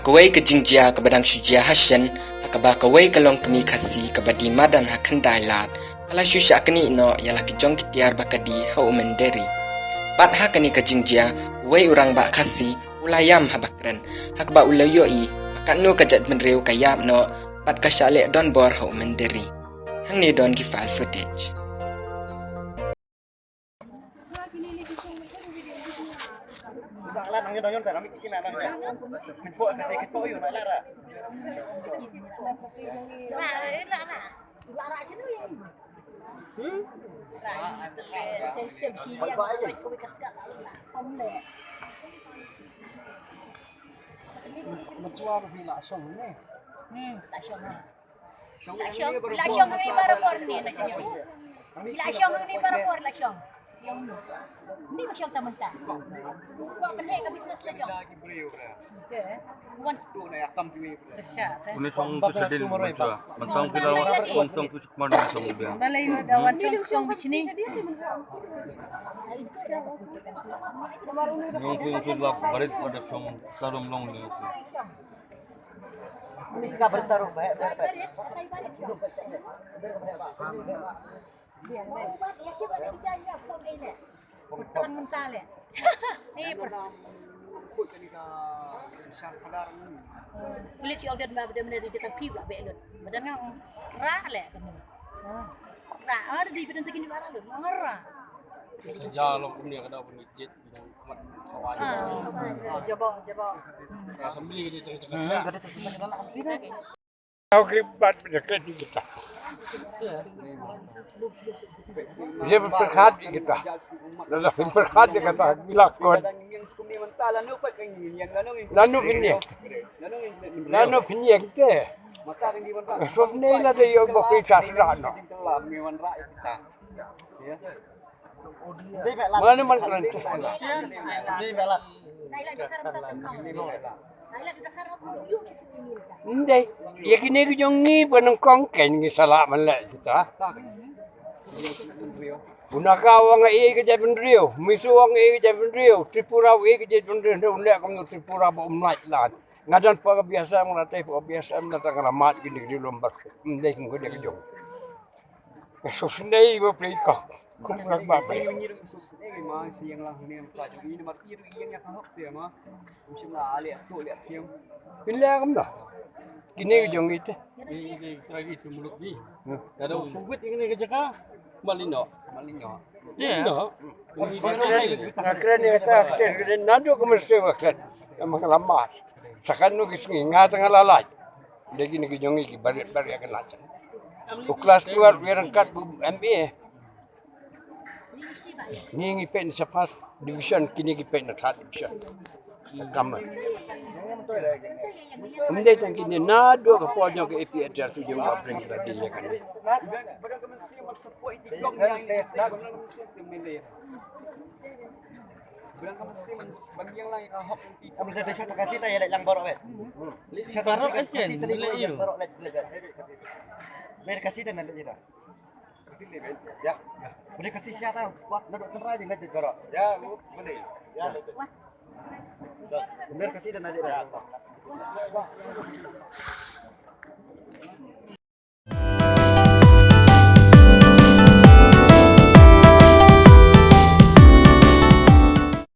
hakawai ke jingjia ke badang syujia hasyan, hakaba kawai kalong kemi kasi ke badi madan hakendai lat. Ala syusya keni ino ialah kejong kitiar bakadi hau menderi. Bat hakani ke jingjia, wai orang bak kasi, ulayam habakren, hakaba ulayoi, bakat nu kejat menriu kayap no, bat kasyalik don bor hau menderi. Hang ni don ki file footage. Lat nang yon ta nami kisina nang ya. Kepo kasi kepo yo nak lara. Lara sino yan? Mencuar bila song ni. Lasyong ni baru bor ni nak kena. Lasyong ni baru bor lasyong. Yang ni macam mentah. Buat pendek ke bisnes lasyong. Okey. Wan Tu na akam piwi. Ini song tu sedil macam mentang kita mentang tu mana song dia. balai dawan song di sini. Yang tu lah barit pada song sarung long ni. Ni ka bertaruh baik. Mentah le. Ni pernah. Kut ni ka sisar kadar ni. Boleh ci order ma benda di dekat pi buat belon. Badan ngau ra le kamu. Ra ada di bidang tegini bara lu. Ngara. Sejalong punya kada penijit yang amat kawan. Coba. Sembeli dia cakap. Kada tersimpan dalam ambil. Akibat berdekat kita. Dia berkat kita. Lalu berkat dia kata bilakon. Lanu punya kita. Sebenarnya ada yang berpisah serana. Mana keren sana. Hindi, ya kini ko yung ngipan ng kongken ng salak man lang kita. Unakawa nga iya ka dyan rio, misuwang iya ka dyan rio, Tripura iya ka dyan rio, ulit akong Tripura ba umlait lang. Nga dyan pagkabiasa mo natin, pagkabiasa mo natin kalamat, gini lombak, hindi ko dyan yung. Susunay ko play ko, kung nagbabay. Pila akam na. Kini ko yung ito. Lagi tu mulut ni. Ada suwit ini kerja ka. Malino. Ya. Nakran niya ta, nado ko mersewa kan, mga lamas. Sakan no kisngi nga tanga lalay. Hindi kini ko yung iki balik akan lacan. Kelas keluar berangkat MA. Ni ngipin sa pas division kini ngipin na third division. Kamar. Hindi tang kini nado ka po nyo ka APHR su yung bring tadi ya kan. Ambil dari satu kasih tayo lang baro bet. Satu baro kan nilai iyo. Mer kasih dan nanti kita. Ya. Boleh kasih siapa? Buat duduk tengah aja nanti baro. Ya, boleh. Ya. Mer kasih dan nanti dah.